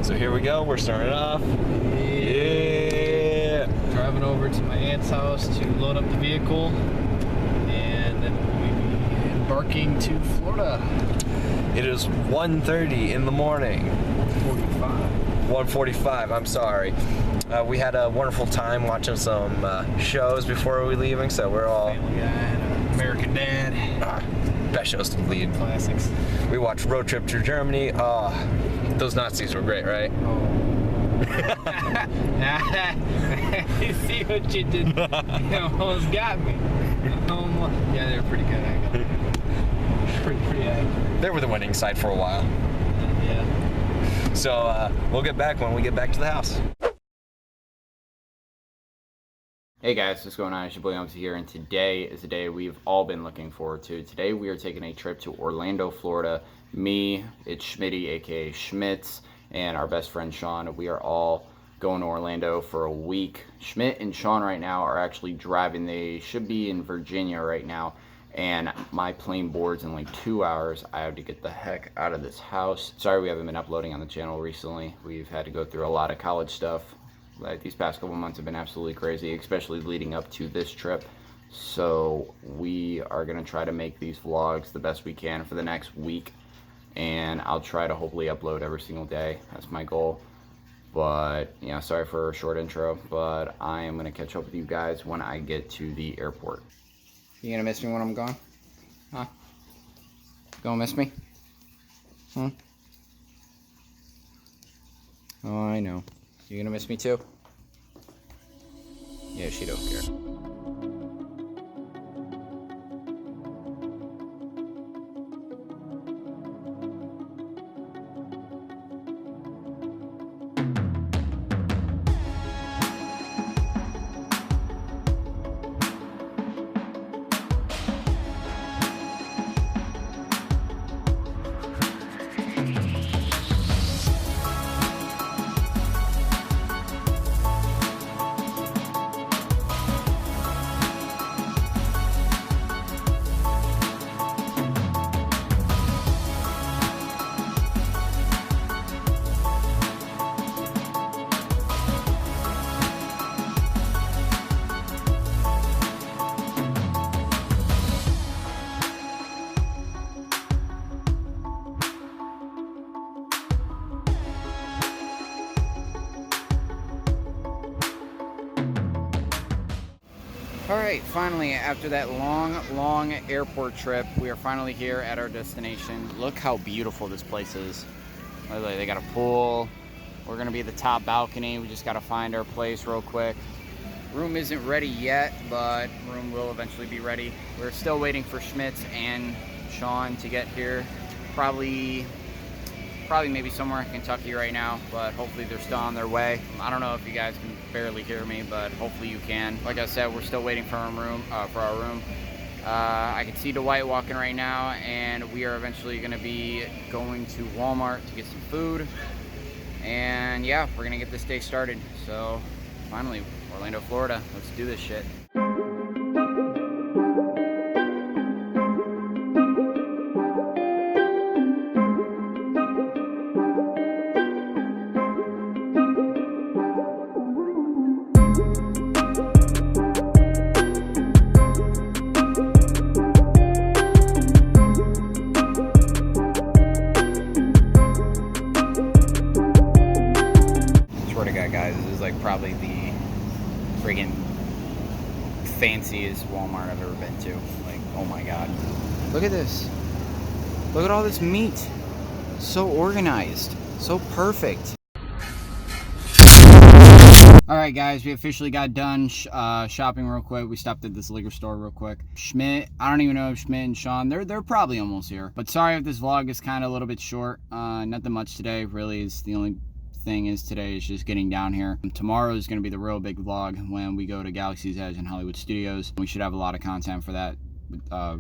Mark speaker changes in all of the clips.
Speaker 1: So here we go, we're starting off. Yeah!
Speaker 2: Driving over to my aunt's house to load up the vehicle, and then we'll be embarking to Florida.
Speaker 1: It is 1:30 in the morning.
Speaker 2: 1:45.
Speaker 1: 1:45, I'm sorry. We had a wonderful time watching some shows before we leaving, so we're all...
Speaker 2: Family Guy and American Dad.
Speaker 1: Best shows to lead.
Speaker 2: Classics.
Speaker 1: We watched Road Trip to Germany. Those Nazis were great, right?
Speaker 2: Oh. You see what you did? You almost got me. Yeah, they're pretty good. Pretty accurate.
Speaker 1: They were the winning side for a while.
Speaker 2: Yeah.
Speaker 1: So we'll get back when we get back to the house.
Speaker 3: Hey guys, what's going on? It's your boy Umpty here, and today is a day we've all been looking forward to. Today we are taking a trip to Orlando, Florida. Me, it's Schmitty, aka Schmitz, and our best friend Sean. We are all going to Orlando for a week. Schmidt and Sean right now are actually driving. They should be in Virginia right now, and my plane boards in like 2 hours. I have to get the heck out of this house. Sorry we haven't been uploading on the channel recently. We've had to go through a lot of college stuff. Like, these past couple months have been absolutely crazy, especially leading up to this trip. So we are going to try to make these vlogs the best we can for the next week, and I'll try to hopefully upload every single day. That's my goal. But yeah, sorry for a short intro, but I am going to catch up with you guys when I get to the airport. You going to miss me when I'm gone? Huh? Gonna miss me? Huh? Oh, I know. You gonna miss me too? Yeah, she don't care. Alright, finally, after that long airport trip, we are finally here at our destination. Look how beautiful this place is. They got a pool. We're going to be at the top balcony. We just got to find our place real quick. Room isn't ready yet, but room will eventually be ready. We're still waiting for Schmitz and Sean to get here. Probably maybe somewhere in Kentucky right now, but hopefully they're still on their way. I don't know if you guys can barely hear me, but hopefully you can. Like I said, we're still waiting for our room. I can see Dwight walking right now, and we are eventually going to be going to Walmart to get some food. And yeah, we're going to get this day started. So finally, Orlando, Florida. Let's do this shit. Guys, this is like probably the friggin' fanciest Walmart I've ever been to. Like, oh my god, look at this. Look at all this meat. So organized, so perfect. Alright guys, we officially got done shopping real quick. We stopped at this liquor store real quick. Schmidt, I don't even know if Schmidt and Sean, they're probably almost here. But sorry if this vlog is kind of a little bit short. Nothing much today, really. Is the only thing is today is just getting down here. Tomorrow is going to be the real big vlog when we go to Galaxy's Edge in Hollywood Studios. We should have a lot of content for that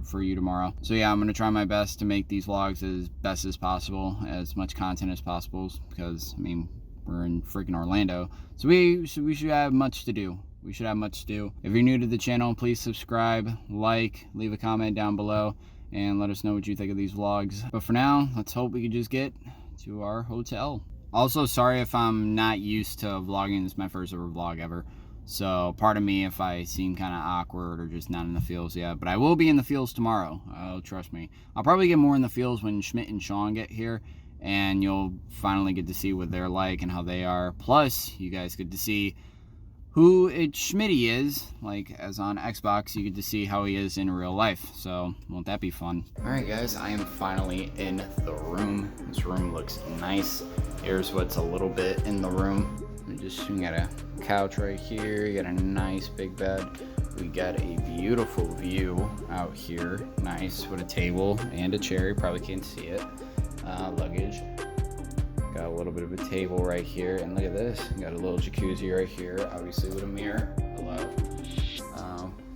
Speaker 3: for you tomorrow. So yeah, I'm going to try my best to make these vlogs as best as possible, as much content as possible, because I mean, we're in freaking Orlando, so we should have much to do. We should have much to do. If you're new to the channel, please subscribe, like, leave a comment down below, and let us know what you think of these vlogs. But for now, let's hope we can just get to our hotel. Also, sorry if I'm not used to vlogging. This is my first ever vlog ever. So, pardon me if I seem kind of awkward or just not in the feels yet. But I will be in the feels tomorrow. Trust me. I'll probably get more in the feels when Schmidt and Sean get here. And you'll finally get to see what they're like and how they are. Plus, you guys get to see who Schmitty is. Like, as on Xbox, you get to see how he is in real life. So, won't that be fun? Alright guys, I am finally in the room. This room looks nice. Here's what's a little bit in the room. You got a couch right here. You got a nice big bed. We got a beautiful view out here. Nice, with a table and a chair. You probably can't see it. Luggage. Got a little bit of a table right here, and look at this. Got a little jacuzzi right here, obviously with a mirror. Hello.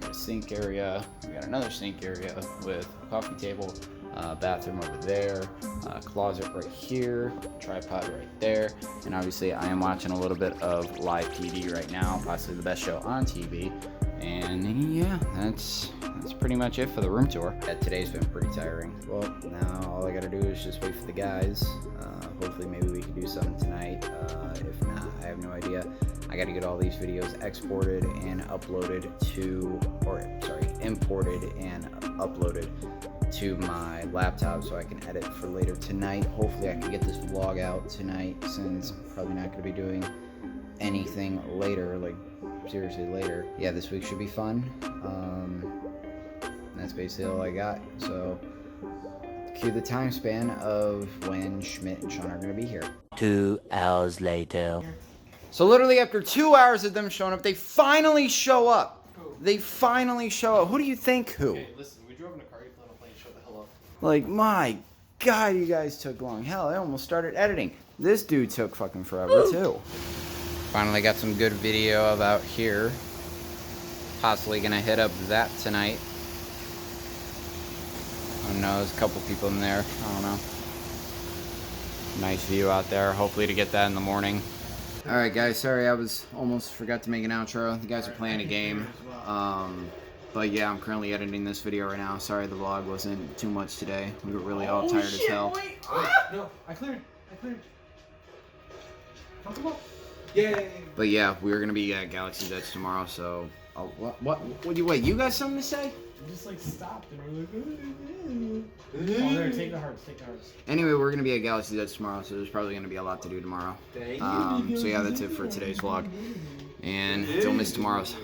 Speaker 3: Got a sink area. We got another sink area with a coffee table, bathroom over there, closet right here, tripod right there, and obviously I am watching a little bit of live PD right now, possibly the best show on TV. And yeah, that's pretty much it for the room tour. Today's been pretty tiring. Well, now all I gotta do is just wait for the guys. Hopefully maybe we can do something tonight. If not, I have no idea. I gotta get all these videos exported and uploaded to, imported and uploaded to my laptop so I can edit for later tonight. Hopefully I can get this vlog out tonight, since I'm probably not gonna be doing anything later, like seriously later. Yeah, this week should be fun. That's basically all I got. So cue the time span of when Schmidt and Sean are going to be here.
Speaker 4: 2 hours later.
Speaker 3: So literally after 2 hours of them showing up, they finally show up. They finally show up. Who do you think who?
Speaker 2: Okay, listen, we drove in a car, you flew on a plane, shut the hell up.
Speaker 3: Like, my God, you guys took long. Hell, I almost started editing. This dude took fucking forever too. Finally got some good video of out here. Possibly gonna hit up that tonight. I don't know, there's a couple people in there. I don't know. Nice view out there. Hopefully to get that in the morning. Alright guys, sorry I almost forgot to make an outro. The guys are playing a game. But yeah, I'm currently editing this video right now. Sorry the vlog wasn't too much today. We were really all tired as hell.
Speaker 2: No, I cleared. Comfortable? Yeah.
Speaker 3: But yeah, we're gonna be at Galaxy's Edge tomorrow, so what do you wait, you got something to say?
Speaker 2: We just like stopped and we're like, oh, there, take the hearts.
Speaker 3: Anyway, we're gonna be at Galaxy's Edge tomorrow, so there's probably gonna be a lot to do tomorrow. So yeah, that's it for today's vlog. And don't miss tomorrow's.